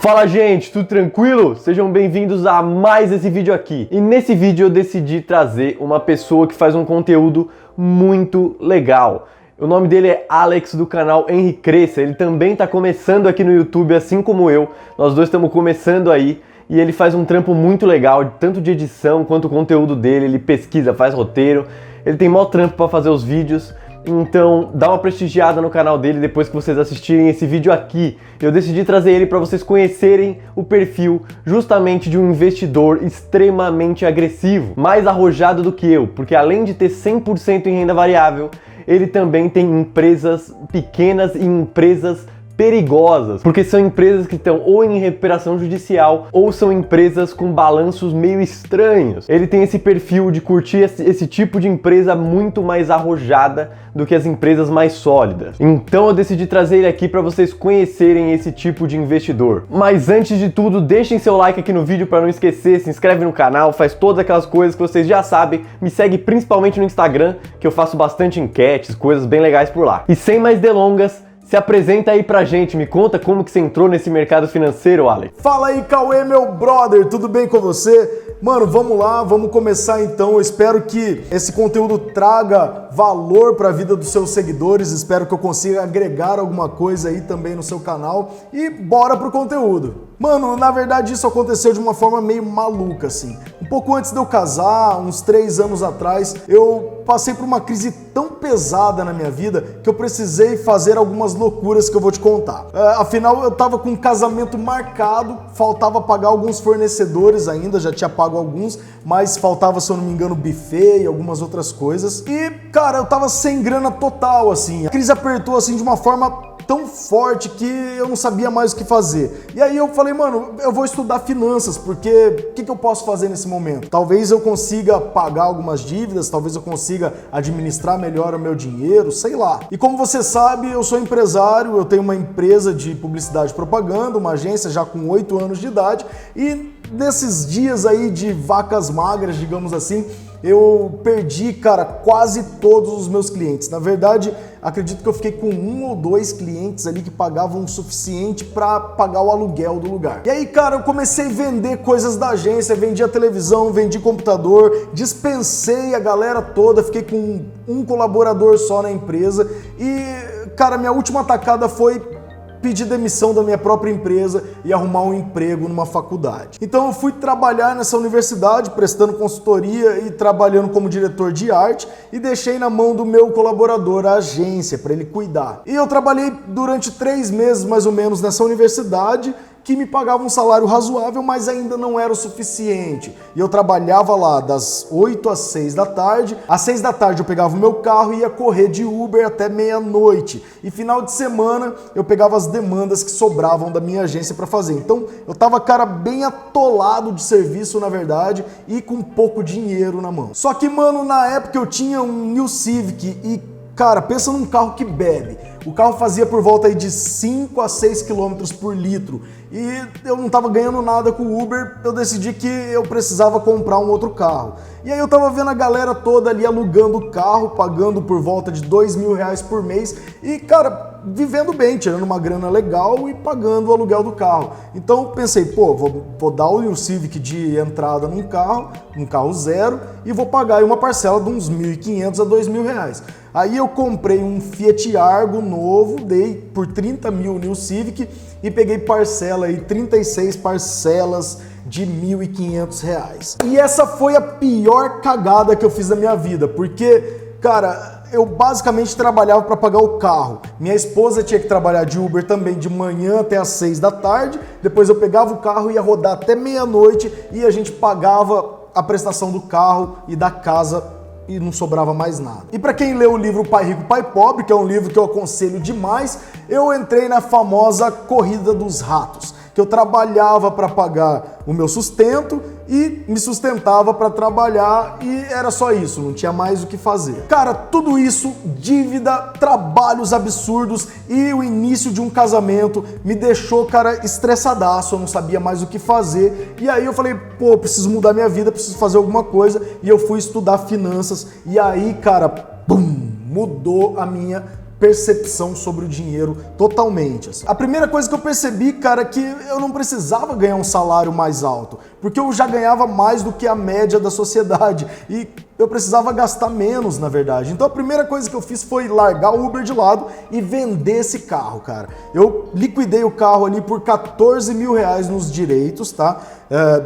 Fala gente, tudo tranquilo? Sejam bem-vindos a mais esse vídeo aqui. E nesse vídeo eu decidi trazer uma pessoa que faz um conteúdo muito legal. O nome dele é Alex, do canal Henri Cresça. Ele também está começando aqui no YouTube, assim como eu. Nós dois estamos começando aí. E ele faz um trampo muito legal, tanto de edição quanto o conteúdo dele. Ele pesquisa, faz roteiro. Ele tem maior trampo para fazer os vídeos. Então dá uma prestigiada no canal dele depois que vocês assistirem esse vídeo aqui. Eu decidi trazer ele para vocês conhecerem o perfil justamente de um investidor extremamente agressivo, mais arrojado do que eu, porque além de ter 100% em renda variável, ele também tem empresas pequenas e empresas perigosas, porque são empresas que estão ou em recuperação judicial ou são empresas com balanços meio estranhos. Ele tem esse perfil de curtir esse tipo de empresa muito mais arrojada do que as empresas mais sólidas. Então eu decidi trazer ele aqui para vocês conhecerem esse tipo de investidor. Mas antes de tudo, deixem seu like aqui no vídeo para não esquecer, se inscreve no canal, faz todas aquelas coisas que vocês já sabem, me segue principalmente no Instagram, que eu faço bastante enquetes, coisas bem legais por lá. E sem mais delongas, se apresenta aí pra gente, me conta como que você entrou nesse mercado financeiro, Alex. Fala aí, Cauê, meu brother, tudo bem com você? Mano, vamos lá, vamos começar então. Eu espero que esse conteúdo traga valor para a vida dos seus seguidores, espero que eu consiga agregar alguma coisa aí também no seu canal e bora pro conteúdo. Mano, na verdade isso aconteceu de uma forma meio maluca, assim. Um pouco antes de eu casar, uns 3 anos atrás, eu passei por uma crise tão pesada na minha vida que eu precisei fazer algumas loucuras que eu vou te contar. Afinal, eu tava com um casamento marcado, faltava pagar alguns fornecedores ainda, já tinha pago alguns, mas faltava, se eu não me engano, buffet e algumas outras coisas. E, cara, eu tava sem grana total, assim. A crise apertou, assim, de uma forma tão forte que eu não sabia mais o que fazer. E aí eu falei, mano, eu vou estudar finanças, porque o que eu posso fazer nesse momento? Talvez eu consiga pagar algumas dívidas, talvez eu consiga administrar melhor o meu dinheiro, sei lá. E como você sabe, eu sou empresário, eu tenho uma empresa de publicidade e propaganda, uma agência já com 8 anos de idade, e nesses dias aí de vacas magras, digamos assim, eu perdi, cara, quase todos os meus clientes. Na verdade, acredito que eu fiquei com 1 ou 2 clientes ali que pagavam o suficiente para pagar o aluguel do lugar. E aí, cara, eu comecei a vender coisas da agência, vendi a televisão, vendi computador, dispensei a galera toda, fiquei com um colaborador só na empresa e, cara, minha última tacada foi pedir demissão da minha própria empresa e arrumar um emprego numa faculdade. Então eu fui trabalhar nessa universidade, prestando consultoria e trabalhando como diretor de arte e deixei na mão do meu colaborador a agência para ele cuidar. E eu trabalhei durante 3 meses mais ou menos nessa universidade, que me pagava um salário razoável, mas ainda não era o suficiente. E eu trabalhava lá das 8 às 6 da tarde. Às 6 da tarde eu pegava o meu carro e ia correr de Uber até meia-noite. E final de semana eu pegava as demandas que sobravam da minha agência para fazer. Então eu tava, cara, bem atolado de serviço, na verdade, e com pouco dinheiro na mão. Só que, mano, na época eu tinha um New Civic e, cara, pensa num carro que bebe. O carro fazia por volta aí de 5 a 6 km por litro e eu não estava ganhando nada com o Uber, eu decidi que eu precisava comprar um outro carro. E aí eu tava vendo a galera toda ali alugando o carro, pagando por volta de R$2.000 por mês e, cara, vivendo bem, tirando uma grana legal e pagando o aluguel do carro. Então eu pensei, pô, vou dar o New Civic de entrada num carro zero e vou pagar aí uma parcela de uns R$1.500 a R$2.000. Aí eu comprei um Fiat Argo novo, dei por 30 mil New Civic e peguei parcela aí, 36 parcelas de R$1.500. E essa foi a pior cagada que eu fiz na minha vida, porque, cara, eu basicamente trabalhava para pagar o carro. Minha esposa tinha que trabalhar de Uber também de manhã até às 6 da tarde, depois eu pegava o carro, ia rodar até meia-noite e a gente pagava a prestação do carro e da casa e não sobrava mais nada. E para quem leu o livro Pai Rico, Pai Pobre, que é um livro que eu aconselho demais, eu entrei na famosa corrida dos ratos, que eu trabalhava para pagar o meu sustento e me sustentava para trabalhar e era só isso, não tinha mais o que fazer. Cara, tudo isso, dívida, trabalhos absurdos e o início de um casamento me deixou, cara, estressadaço, eu não sabia mais o que fazer. E aí eu falei, pô, preciso mudar minha vida, preciso fazer alguma coisa e eu fui estudar finanças e aí, cara, pum, mudou a minha percepção sobre o dinheiro totalmente. Assim. A primeira coisa que eu percebi, cara, é que eu não precisava ganhar um salário mais alto, porque eu já ganhava mais do que a média da sociedade e eu precisava gastar menos, na verdade. Então a primeira coisa que eu fiz foi largar o Uber de lado e vender esse carro, cara. Eu liquidei o carro ali por 14 mil reais nos direitos, tá?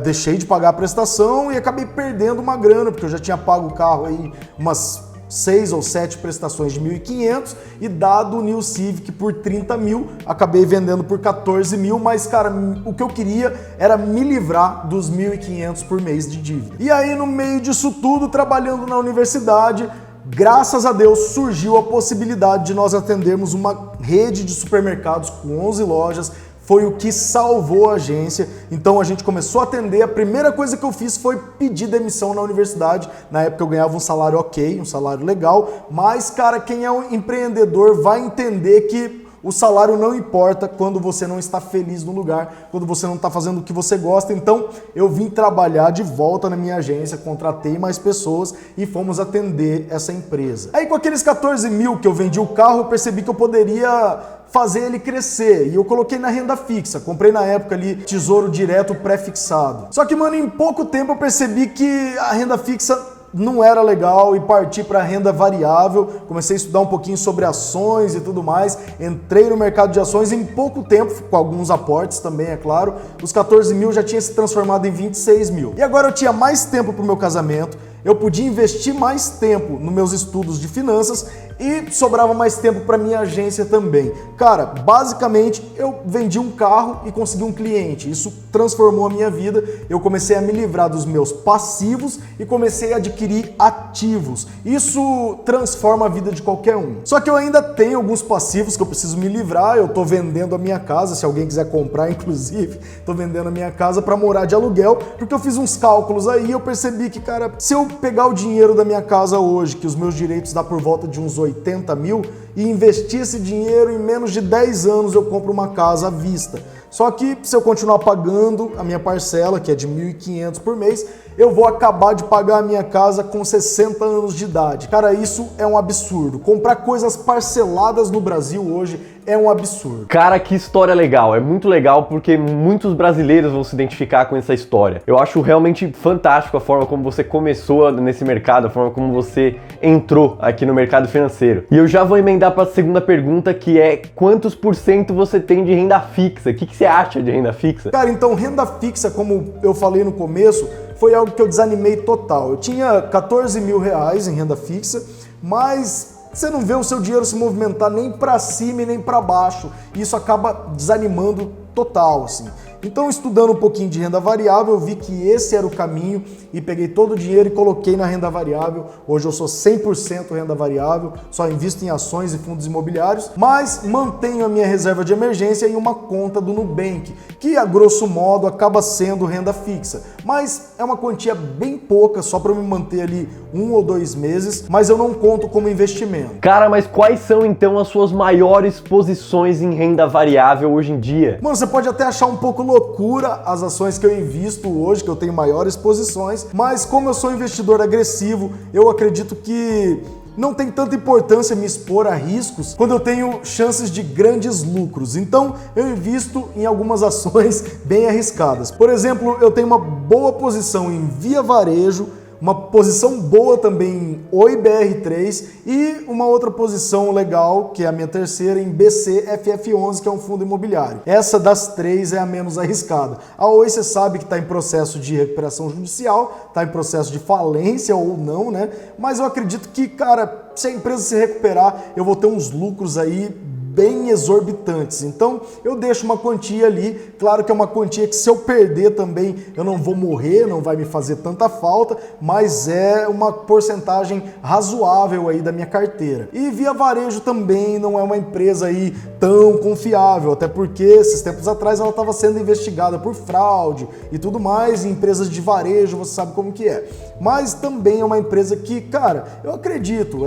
Deixei de pagar a prestação e acabei perdendo uma grana, porque eu já tinha pago o carro aí umas 6 ou 7 prestações de 1.500 e dado o New Civic por 30 mil, acabei vendendo por 14 mil, mas cara, o que eu queria era me livrar dos 1.500 por mês de dívida. E aí no meio disso tudo, trabalhando na universidade, graças a Deus surgiu a possibilidade de nós atendermos uma rede de supermercados com 11 lojas, foi o que salvou a agência. Então a gente começou a atender. A primeira coisa que eu fiz foi pedir demissão na universidade. Na época eu ganhava um salário ok, um salário legal, mas cara, quem é um empreendedor vai entender que o salário não importa quando você não está feliz no lugar, quando você não está fazendo o que você gosta. Então eu vim trabalhar de volta na minha agência, contratei mais pessoas e fomos atender essa empresa. Aí com aqueles 14 mil que eu vendi o carro, eu percebi que eu poderia fazer ele crescer, e eu coloquei na renda fixa, comprei na época ali Tesouro Direto pré-fixado. Só que, mano, em pouco tempo eu percebi que a renda fixa não era legal e parti para renda variável, comecei a estudar um pouquinho sobre ações e tudo mais, entrei no mercado de ações em pouco tempo, com alguns aportes também, é claro, os 14 mil já tinha se transformado em 26 mil. E agora eu tinha mais tempo para o meu casamento, eu podia investir mais tempo nos meus estudos de finanças e sobrava mais tempo para minha agência também. Cara, basicamente eu vendi um carro e consegui um cliente. Isso transformou a minha vida. Eu comecei a me livrar dos meus passivos e comecei a adquirir ativos. Isso transforma a vida de qualquer um. Só que eu ainda tenho alguns passivos que eu preciso me livrar. Eu tô vendendo a minha casa, se alguém quiser comprar, inclusive, tô vendendo a minha casa para morar de aluguel, porque eu fiz uns cálculos aí e eu percebi que, cara, se eu pegar o dinheiro da minha casa hoje, que os meus direitos dá por volta de uns 80 mil, e investir esse dinheiro em menos de 10 anos eu compro uma casa à vista. Só que se eu continuar pagando a minha parcela, que é de 1.500 por mês, eu vou acabar de pagar a minha casa com 60 anos de idade. Cara, isso é um absurdo. Comprar coisas parceladas no Brasil hoje é um absurdo. Cara, que história legal. É muito legal porque muitos brasileiros vão se identificar com essa história. Eu acho realmente fantástico a forma como você começou nesse mercado, a forma como você entrou aqui no mercado financeiro. E eu já vou emendar para a segunda pergunta, que é quantos por cento você tem de renda fixa? O que você acha de renda fixa? Cara, então renda fixa, como eu falei no começo, foi algo que eu desanimei total. Eu tinha 14 mil reais em renda fixa, mas você não vê o seu dinheiro se movimentar nem para cima e nem para baixo. E isso acaba desanimando total, assim. Então, estudando um pouquinho de renda variável, eu vi que esse era o caminho e peguei todo o dinheiro e coloquei na renda variável. Hoje eu sou 100% renda variável, só invisto em ações e fundos imobiliários, mas mantenho a minha reserva de emergência em uma conta do Nubank, que a grosso modo acaba sendo renda fixa. Mas é uma quantia bem pouca, só para me manter ali 1 ou 2 meses, mas eu não conto como investimento. Cara, mas quais são então as suas maiores posições em renda variável hoje em dia? Mano, você pode até achar um pouco loucura as ações que eu invisto hoje, que eu tenho maiores posições, mas como eu sou investidor agressivo, eu acredito que não tem tanta importância me expor a riscos quando eu tenho chances de grandes lucros. Então eu invisto em algumas ações bem arriscadas. Por exemplo, eu tenho uma boa posição em Via Varejo, uma posição boa também em Oi BR3 e uma outra posição legal, que é a minha terceira, em BCFF11, que é um fundo imobiliário. Essa das três é a menos arriscada. A Oi, você sabe que está em processo de recuperação judicial, está em processo de falência ou não, né? Mas eu acredito que, cara, se a empresa se recuperar, eu vou ter uns lucros aí bem exorbitantes. Então eu deixo uma quantia ali, claro que é uma quantia que se eu perder também eu não vou morrer, não vai me fazer tanta falta, mas é uma porcentagem razoável aí da minha carteira. E Via Varejo também não é uma empresa aí tão confiável, até porque esses tempos atrás ela estava sendo investigada por fraude e tudo mais, e empresas de varejo você sabe como que é. Mas também é uma empresa que, cara, eu acredito,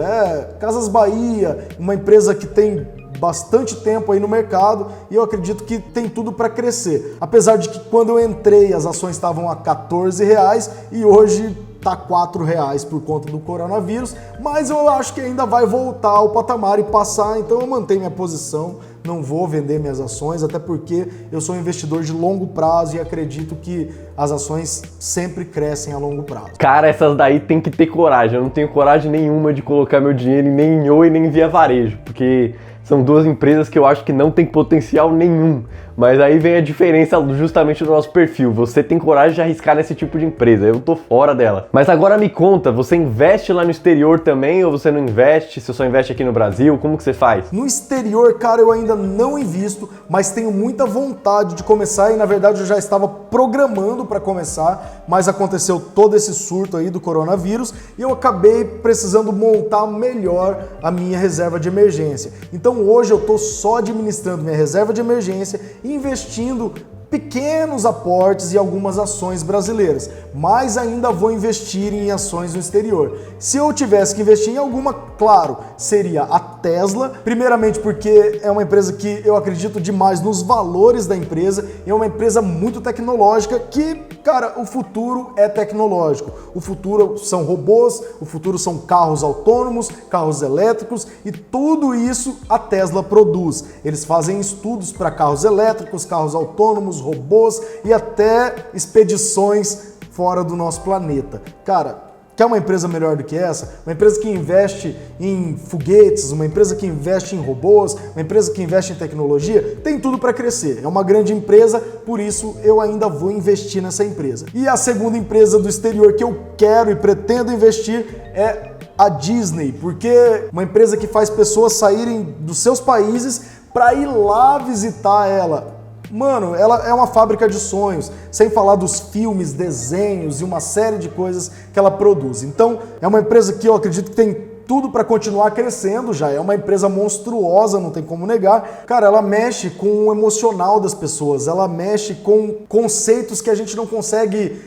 Casas Bahia, uma empresa que tem bastante tempo aí no mercado e eu acredito que tem tudo para crescer. Apesar de que quando eu entrei as ações estavam a R$14 e hoje tá R$4 por conta do coronavírus, mas eu acho que ainda vai voltar ao patamar e passar, então eu mantenho minha posição, não vou vender minhas ações, até porque eu sou um investidor de longo prazo e acredito que as ações sempre crescem a longo prazo. Cara, essas daí tem que ter coragem, eu não tenho coragem nenhuma de colocar meu dinheiro nem em Oi nem via varejo, porque são duas empresas que eu acho que não tem potencial nenhum. Mas aí vem a diferença justamente do nosso perfil. Você tem coragem de arriscar nesse tipo de empresa, eu tô fora dela. Mas agora me conta, você investe lá no exterior também ou você não investe? Você só investe aqui no Brasil? Como que você faz? No exterior, cara, eu ainda não invisto, mas tenho muita vontade de começar e na verdade eu já estava programando para começar, mas aconteceu todo esse surto aí do coronavírus e eu acabei precisando montar melhor a minha reserva de emergência. Então hoje eu tô só administrando minha reserva de emergência investindo pequenos aportes e algumas ações brasileiras, mas ainda vou investir em ações no exterior. Se eu tivesse que investir em alguma, claro, seria a Tesla, primeiramente porque é uma empresa que eu acredito demais nos valores da empresa, é uma empresa muito tecnológica que, cara, o futuro é tecnológico. O futuro são robôs, o futuro são carros autônomos, carros elétricos e tudo isso a Tesla produz. Eles fazem estudos para carros elétricos, carros autônomos, robôs e até expedições fora do nosso planeta. Cara, quer uma empresa melhor do que essa? Uma empresa que investe em foguetes, uma empresa que investe em robôs, uma empresa que investe em tecnologia, tem tudo para crescer. É uma grande empresa, por isso eu ainda vou investir nessa empresa. E a segunda empresa do exterior que eu quero e pretendo investir é a Disney, porque uma empresa que faz pessoas saírem dos seus países para ir lá visitar ela. Mano, ela é uma fábrica de sonhos, sem falar dos filmes, desenhos e uma série de coisas que ela produz. Então, é uma empresa que eu acredito que tem tudo para continuar crescendo, já é uma empresa monstruosa, não tem como negar. Cara, ela mexe com o emocional das pessoas, ela mexe com conceitos que a gente não consegue,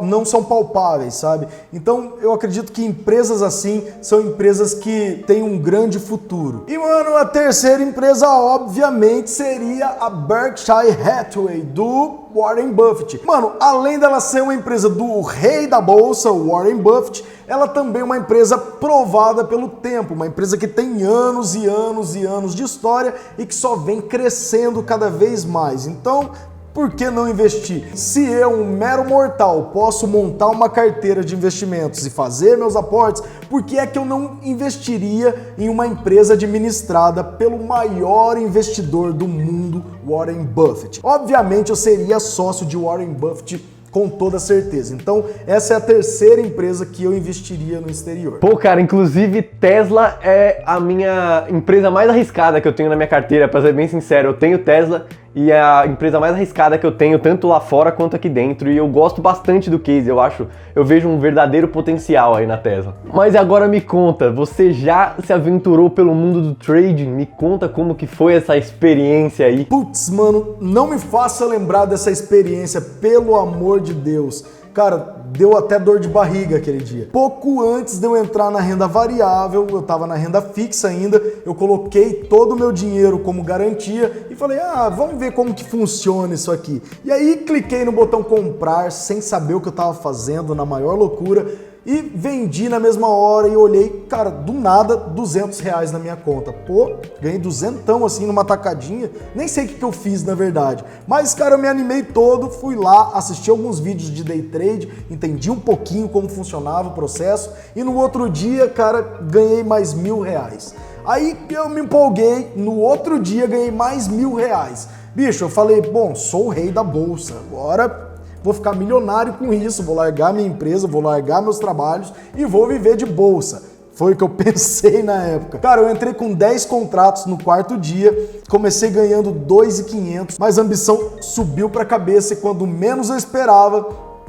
não são palpáveis, sabe? Então, eu acredito que empresas assim são empresas que têm um grande futuro. E, mano, a terceira empresa, obviamente, seria a Berkshire Hathaway, do Warren Buffett. Mano, além dela ser uma empresa do rei da bolsa, o Warren Buffett, ela também é uma empresa provada pelo tempo, uma empresa que tem anos e anos e anos de história e que só vem crescendo cada vez mais. Então, por que não investir? Se eu, um mero mortal, posso montar uma carteira de investimentos e fazer meus aportes, por que é que eu não investiria em uma empresa administrada pelo maior investidor do mundo, Warren Buffett? Obviamente eu seria sócio de Warren Buffett com toda certeza. Então, essa é a terceira empresa que eu investiria no exterior. Pô, cara, inclusive Tesla é a minha empresa mais arriscada que eu tenho na minha carteira, pra ser bem sincero. Eu tenho Tesla e é a empresa mais arriscada que eu tenho, tanto lá fora quanto aqui dentro, e eu gosto bastante do case, eu vejo um verdadeiro potencial aí na Tesla. Mas agora me conta, você já se aventurou pelo mundo do trading? Me conta como que foi essa experiência aí. Putz, mano, não me faça lembrar dessa experiência, pelo amor de Deus. Cara, deu até dor de barriga aquele dia. Pouco antes de eu entrar na renda variável, eu tava na renda fixa ainda, eu coloquei todo o meu dinheiro como garantia e falei, vamos ver como que funciona isso aqui. E aí cliquei no botão comprar sem saber o que eu tava fazendo, na maior loucura, e vendi na mesma hora e olhei, cara, do nada, R$200 na minha conta. Pô, ganhei duzentão assim numa tacadinha, nem sei o que eu fiz na verdade. Mas, cara, eu me animei todo, fui lá, assisti alguns vídeos de day trade, entendi um pouquinho como funcionava o processo e no outro dia, cara, ganhei mais R$1.000. Aí eu me empolguei, no outro dia ganhei mais R$1.000. Bicho, eu falei, bom, sou o rei da bolsa, agora vou ficar milionário com isso, vou largar minha empresa, vou largar meus trabalhos e vou viver de bolsa. Foi o que eu pensei na época. Cara, eu entrei com 10 contratos no quarto dia, comecei ganhando 2.500, mas a ambição subiu pra cabeça e quando menos eu esperava,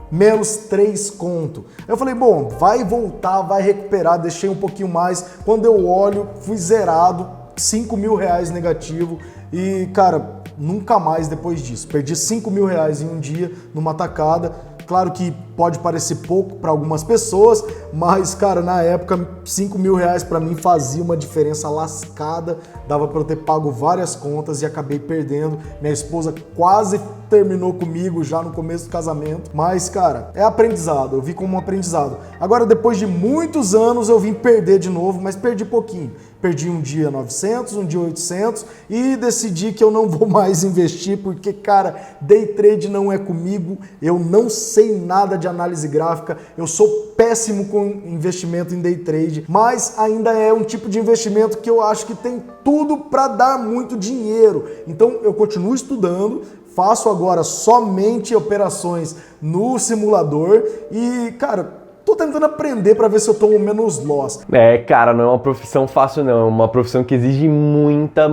menos 3 conto. Eu falei, bom, vai voltar, vai recuperar, deixei um pouquinho mais. Quando eu olho, fui zerado, R$5.000 negativo e, cara, nunca mais depois disso. Perdi R$5.000 em um dia, numa tacada. Claro que pode parecer pouco para algumas pessoas, mas, cara, na época, R$ 5.000 para mim fazia uma diferença lascada. Dava para eu ter pago várias contas e acabei perdendo. Minha esposa quase terminou comigo já no começo do casamento. Mas, cara, é aprendizado. Eu vi como um aprendizado. Agora, depois de muitos anos, eu vim perder de novo, mas perdi pouquinho. Perdi um dia 900, um dia 800 e decidi que eu não vou mais investir porque, cara, day trade não é comigo. Eu não sei nada de análise gráfica. Eu sou péssimo com investimento em day trade, mas ainda é um tipo de investimento que eu acho que tem tudo para dar muito dinheiro. Então, eu continuo estudando. Faço agora somente operações no simulador e, cara, tô tentando aprender para ver se eu tomo menos loss. Cara, não é uma profissão fácil não, é uma profissão que exige muita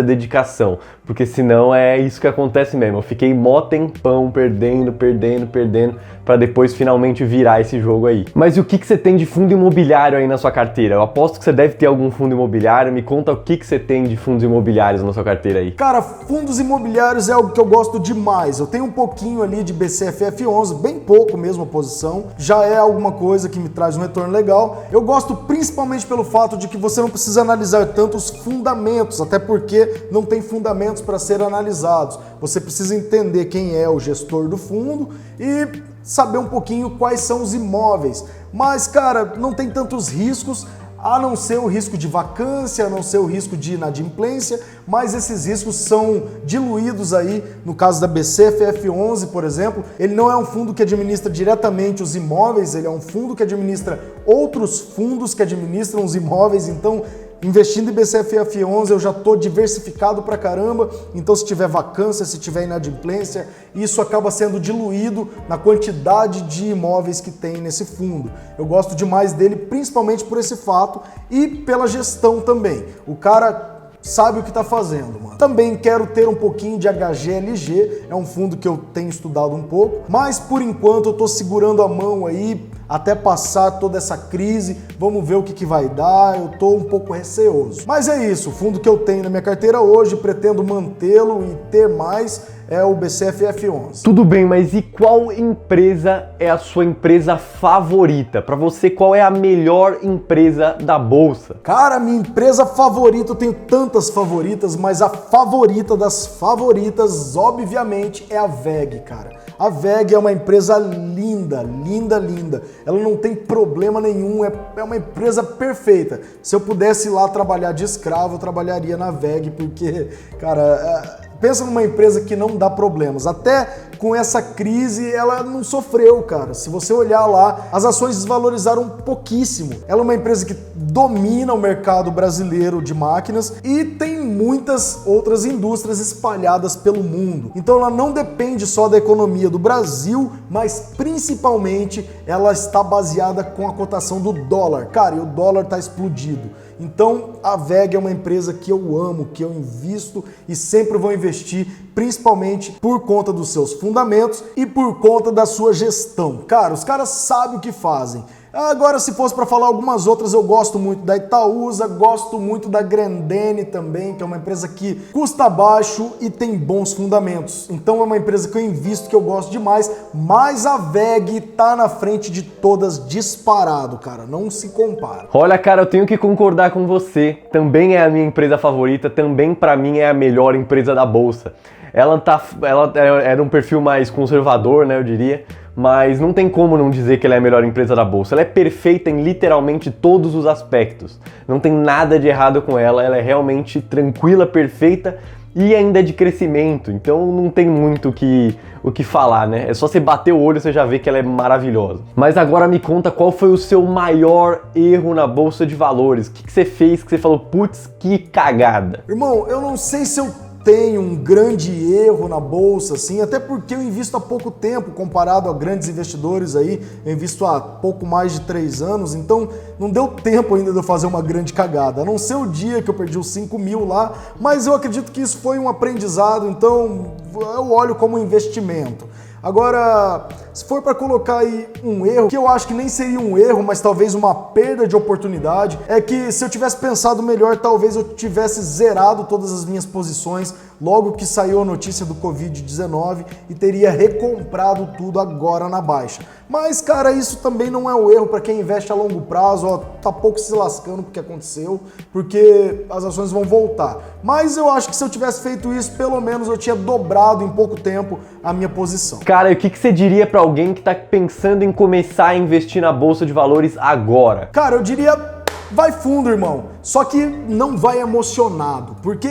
dedicação, porque senão é isso que acontece mesmo. Eu fiquei mó tempão perdendo, para depois finalmente virar esse jogo aí. Mas e o que você tem de fundo imobiliário aí na sua carteira? Eu aposto que você deve ter algum fundo imobiliário, me conta o que você tem de fundos imobiliários na sua carteira aí. Cara, fundos imobiliários é algo que eu gosto demais. Eu tenho um pouquinho ali de BCFF11, bem pouco mesmo a posição. Já é alguma coisa que me traz um retorno legal. Eu gosto principalmente pelo fato de que você não precisa analisar tanto os fundamentos, até porque não tem fundamentos para ser analisados. Você precisa entender quem é o gestor do fundo e saber um pouquinho quais são os imóveis. Mas, cara, não tem tantos riscos, a não ser o risco de vacância, a não ser o risco de inadimplência, mas esses riscos são diluídos aí, no caso da BCFF11, por exemplo, ele não é um fundo que administra diretamente os imóveis, ele é um fundo que administra outros fundos que administram os imóveis, então investindo em BCFF11 eu já estou diversificado pra caramba, então se tiver vacância, se tiver inadimplência, isso acaba sendo diluído na quantidade de imóveis que tem nesse fundo. Eu gosto demais dele, principalmente por esse fato e pela gestão também. O cara sabe o que está fazendo, mano. Também quero ter um pouquinho de HGLG, é um fundo que eu tenho estudado um pouco, mas por enquanto eu tô segurando a mão aí até passar toda essa crise, vamos ver o que vai dar, eu tô um pouco receoso. Mas é isso, o fundo que eu tenho na minha carteira hoje, pretendo mantê-lo e ter mais, é o BCFF11. Tudo bem, mas e qual empresa é a sua empresa favorita? Para você, qual é a melhor empresa da bolsa? Cara, minha empresa favorita, eu tenho tantas favoritas, mas a favorita das favoritas, obviamente, é a WEG, cara. A WEG é uma empresa linda. Ela não tem problema nenhum, é uma empresa perfeita. Se eu pudesse ir lá trabalhar de escravo, eu trabalharia na WEG, porque, cara, pensa numa empresa que não dá problemas. Até com essa crise, ela não sofreu, cara. Se você olhar lá, as ações desvalorizaram pouquíssimo. Ela é uma empresa que domina o mercado brasileiro de máquinas e tem muitas outras indústrias espalhadas pelo mundo. Então ela não depende só da economia do Brasil, mas principalmente ela está baseada com a cotação do dólar. Cara, e o dólar está explodido. Então a WEG é uma empresa que eu amo, que eu invisto e sempre vou investir, principalmente por conta dos seus fundamentos e por conta da sua gestão. Cara, os caras sabem o que fazem. Agora, se fosse para falar algumas outras, eu gosto muito da Itaúsa, gosto muito da Grendene também, que é uma empresa que custa baixo e tem bons fundamentos. Então é uma empresa que eu invisto, que eu gosto demais, mas a WEG tá na frente de todas disparado, cara, não se compara. Olha, cara, eu tenho que concordar com você, também é a minha empresa favorita, também para mim é a melhor empresa da bolsa. Ela era um perfil mais conservador, né, eu diria, mas não tem como não dizer que ela é a melhor empresa da bolsa. Ela é perfeita em literalmente todos os aspectos. Não tem nada de errado com ela, ela é realmente tranquila, perfeita e ainda é de crescimento. Então não tem muito o que falar, né? É só você bater o olho e você já vê que ela é maravilhosa. Mas agora me conta qual foi o seu maior erro na bolsa de valores. O que você fez que você falou, putz, que cagada? Irmão, eu não sei se eu tenho um grande erro na bolsa, assim, até porque eu invisto há pouco tempo comparado a grandes investidores aí, eu invisto há pouco mais de 3 anos, então não deu tempo ainda de eu fazer uma grande cagada, a não ser o dia que eu perdi os 5.000 lá, mas eu acredito que isso foi um aprendizado, então eu olho como investimento. Agora, se for para colocar aí um erro, que eu acho que nem seria um erro, mas talvez uma perda de oportunidade, é que se eu tivesse pensado melhor, talvez eu tivesse zerado todas as minhas posições logo que saiu a notícia do Covid-19 e teria recomprado tudo agora na baixa. Mas, cara, isso também não é o erro para quem investe a longo prazo, ó, tá pouco se lascando porque aconteceu, porque as ações vão voltar. Mas eu acho que se eu tivesse feito isso, pelo menos eu tinha dobrado em pouco tempo a minha posição. Cara, e o que você diria para alguém que tá pensando em começar a investir na bolsa de valores agora? Cara, eu diria, vai fundo, irmão. Só que não vai emocionado, porque,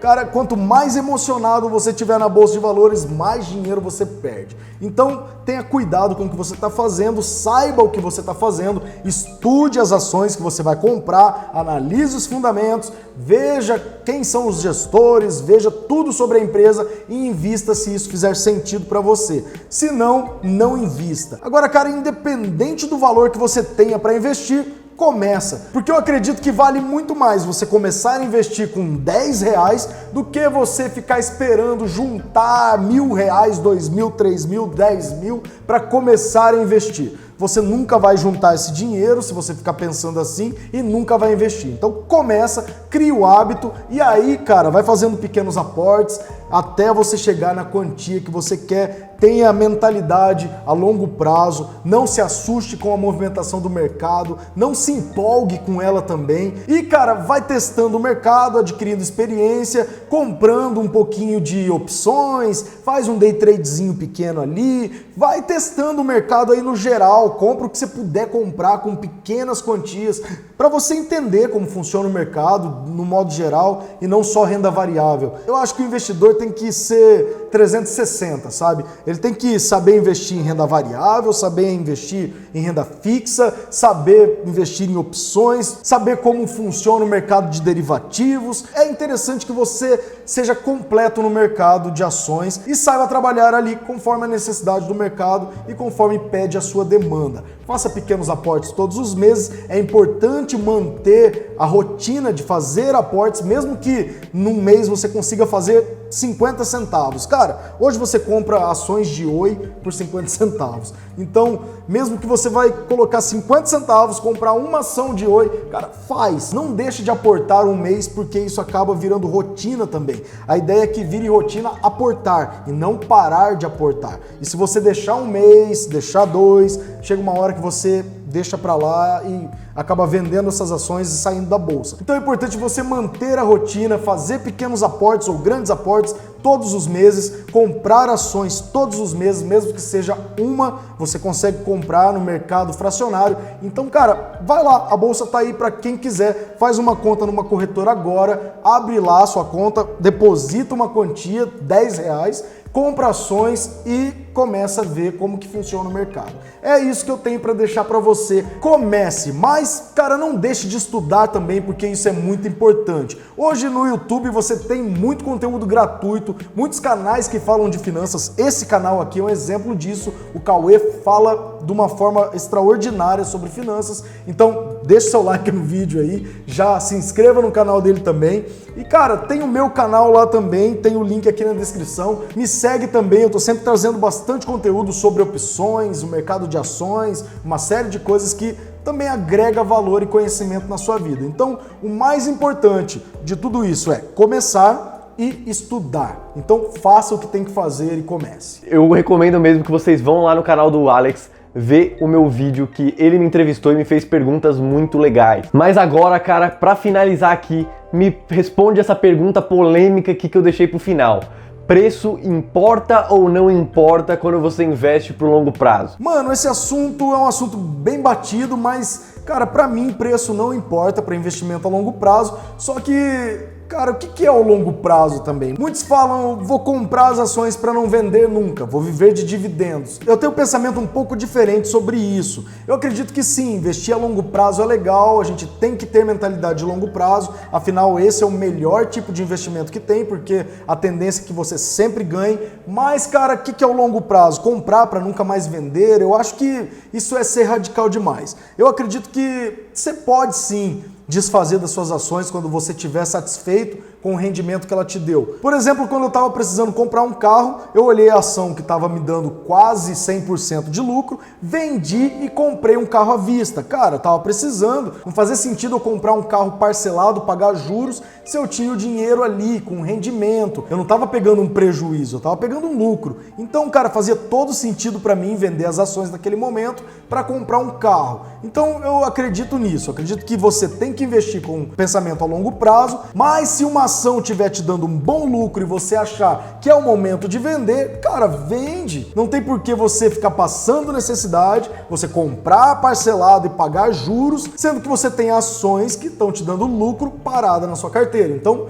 cara, quanto mais emocionado você tiver na bolsa de valores, mais dinheiro você perde. Então, tenha cuidado com o que você está fazendo, saiba o que você está fazendo, estude as ações que você vai comprar, analise os fundamentos, veja quem são os gestores, veja tudo sobre a empresa e invista se isso fizer sentido para você. Se não, não invista. Agora, cara, independente do valor que você tenha para investir, começa, porque eu acredito que vale muito mais você começar a investir com R$10 do que você ficar esperando juntar R$1.000, R$2.000, R$3.000, R$10.000 para começar a investir. Você nunca vai juntar esse dinheiro se você ficar pensando assim e nunca vai investir. Então começa, cria o hábito e aí, cara, vai fazendo pequenos aportes até você chegar na quantia que você quer. Tenha a mentalidade a longo prazo, não se assuste com a movimentação do mercado, não se empolgue com ela também. E, cara, vai testando o mercado, adquirindo experiência, comprando um pouquinho de opções, faz um day tradezinho pequeno ali, vai testando o mercado aí no geral, compra o que você puder comprar com pequenas quantias, para você entender como funciona o mercado no modo geral e não só renda variável. Eu acho que o investidor tem que ser 360, sabe? Ele tem que saber investir em renda variável, saber investir em renda fixa, saber investir em opções, saber como funciona o mercado de derivativos. É interessante que você seja completo no mercado de ações e saiba trabalhar ali conforme a necessidade do mercado e conforme pede a sua demanda. Faça pequenos aportes todos os meses. É importante manter a rotina de fazer aportes, mesmo que num mês você consiga fazer 50 centavos. Cara, hoje você compra ações de Oi por 50 centavos. Então, mesmo que você vai colocar 50 centavos, comprar uma ação de Oi, cara, faz. Não deixe de aportar um mês, porque isso acaba virando rotina também. A ideia é que vire rotina aportar e não parar de aportar. E se você deixar um mês, deixar dois, chega uma hora que você deixa pra lá e acaba vendendo essas ações e saindo da bolsa. Então é importante você manter a rotina, fazer pequenos aportes ou grandes aportes todos os meses, comprar ações todos os meses, mesmo que seja uma, você consegue comprar no mercado fracionário. Então, cara, vai lá, a bolsa tá aí para quem quiser, faz uma conta numa corretora agora, abre lá a sua conta, deposita uma quantia, R$10, compra ações e começa a ver como que funciona o mercado. É isso que eu tenho para deixar para você. Comece, mas, cara, não deixe de estudar também, porque isso é muito importante. Hoje no YouTube você tem muito conteúdo gratuito, muitos canais que falam de finanças. Esse canal aqui é um exemplo disso. O Cauê fala de uma forma extraordinária sobre finanças. Então, deixa seu like no vídeo aí, já se inscreva no canal dele também. E, cara, tem o meu canal lá também, tem o link aqui na descrição. Me segue também, eu tô sempre trazendo bastante conteúdo sobre opções, o mercado de ações, uma série de coisas que também agrega valor e conhecimento na sua vida. Então, o mais importante de tudo isso é começar e estudar. Então, faça o que tem que fazer e comece. Eu recomendo mesmo que vocês vão lá no canal do Alex, ver o meu vídeo que ele me entrevistou e me fez perguntas muito legais. Mas agora, cara, pra finalizar aqui, me responde essa pergunta polêmica aqui que eu deixei pro final. Preço importa ou não importa quando você investe pro longo prazo? Mano, esse assunto é um assunto bem batido, mas, cara, pra mim preço não importa para investimento a longo prazo, só que, cara, o que é o longo prazo também? Muitos falam, vou comprar as ações para não vender nunca, vou viver de dividendos. Eu tenho um pensamento um pouco diferente sobre isso. Eu acredito que sim, investir a longo prazo é legal, a gente tem que ter mentalidade de longo prazo, afinal esse é o melhor tipo de investimento que tem, porque a tendência é que você sempre ganhe. Mas, cara, o que é o longo prazo? Comprar para nunca mais vender? Eu acho que isso é ser radical demais. Eu acredito que você pode sim desfazer das suas ações quando você estiver satisfeito com o rendimento que ela te deu. Por exemplo, quando eu estava precisando comprar um carro, eu olhei a ação que estava me dando quase 100% de lucro, vendi e comprei um carro à vista. Cara, eu estava precisando, não fazia sentido eu comprar um carro parcelado, pagar juros, se eu tinha o dinheiro ali com rendimento. Eu não estava pegando um prejuízo, eu estava pegando um lucro. Então, cara, fazia todo sentido para mim vender as ações naquele momento para comprar um carro. Então, eu acredito nisso. Eu acredito que você tem que investir com pensamento a longo prazo, mas se uma ação estiver te dando um bom lucro e você achar que é o momento de vender, cara, vende. Não tem por que você ficar passando necessidade, você comprar parcelado e pagar juros, sendo que você tem ações que estão te dando lucro parada na sua carteira. Então,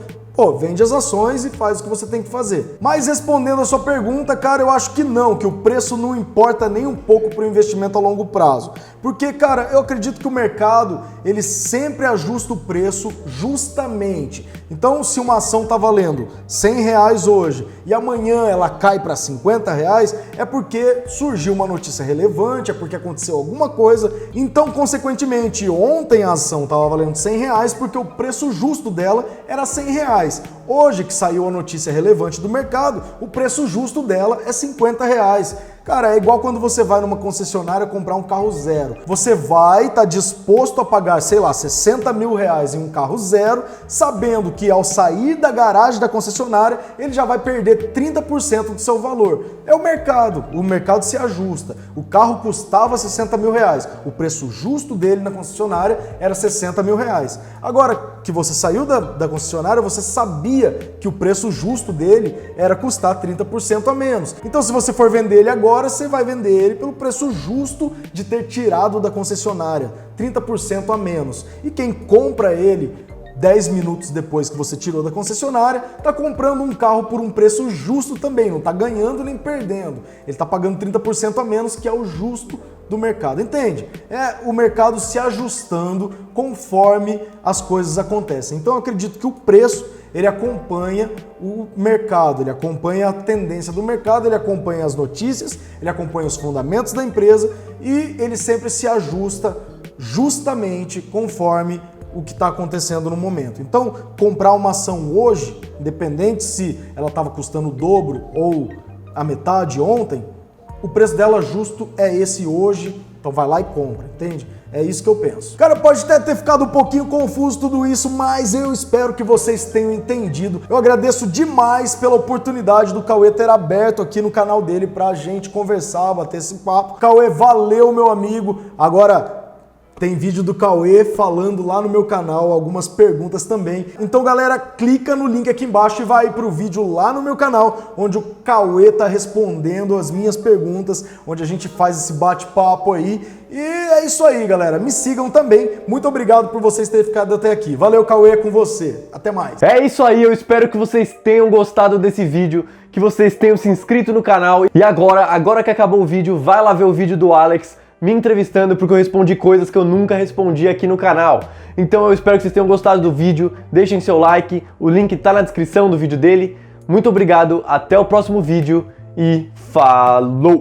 vende as ações e faz o que você tem que fazer. Mas respondendo a sua pergunta, cara, eu acho que não, que o preço não importa nem um pouco para o investimento a longo prazo. Porque, cara, eu acredito que o mercado, ele sempre ajusta o preço justamente. Então, se uma ação está valendo R$100 hoje e amanhã ela cai para R$50, é porque surgiu uma notícia relevante, é porque aconteceu alguma coisa. Então, consequentemente, ontem a ação estava valendo R$100 porque o preço justo dela era R$100. Hoje que saiu a notícia relevante do mercado, o preço justo dela é R$50. Cara, é igual quando você vai numa concessionária comprar um carro zero. Você vai estar disposto a pagar, sei lá, R$60 mil em um carro zero, sabendo que ao sair da garagem da concessionária, ele já vai perder 30% do seu valor. É o mercado se ajusta. O carro custava R$60 mil, o preço justo dele na concessionária era R$60 mil. Agora que você saiu da concessionária, você sabia que o preço justo dele era custar 30% a menos. Então, se você for vender ele agora, você vai vender ele pelo preço justo de ter tirado da concessionária, 30% a menos. E quem compra ele 10 minutos depois que você tirou da concessionária, está comprando um carro por um preço justo também, não está ganhando nem perdendo. Ele está pagando 30% a menos, que é o justo do mercado, entende? É o mercado se ajustando conforme as coisas acontecem. Então eu acredito que o preço, ele acompanha o mercado, ele acompanha a tendência do mercado, ele acompanha as notícias, ele acompanha os fundamentos da empresa e ele sempre se ajusta justamente conforme o que está acontecendo no momento. Então, comprar uma ação hoje, independente se ela estava custando o dobro ou a metade ontem, o preço dela justo é esse hoje, então vai lá e compra, entende? É isso que eu penso. Cara, pode até ter ficado um pouquinho confuso tudo isso, mas eu espero que vocês tenham entendido. Eu agradeço demais pela oportunidade do Cauê ter aberto aqui no canal dele pra gente conversar, bater esse papo. Cauê, valeu, meu amigo. Agora, tem vídeo do Cauê falando lá no meu canal, algumas perguntas também. Então, galera, clica no link aqui embaixo e vai pro vídeo lá no meu canal, onde o Cauê tá respondendo as minhas perguntas, onde a gente faz esse bate-papo aí. E é isso aí, galera. Me sigam também. Muito obrigado por vocês terem ficado até aqui. Valeu, Cauê, com você. Até mais. É isso aí, eu espero que vocês tenham gostado desse vídeo, que vocês tenham se inscrito no canal. E agora que acabou o vídeo, vai lá ver o vídeo do Alex me entrevistando, porque eu respondi coisas que eu nunca respondi aqui no canal. Então eu espero que vocês tenham gostado do vídeo, deixem seu like, o link tá na descrição do vídeo dele. Muito obrigado, até o próximo vídeo e falou!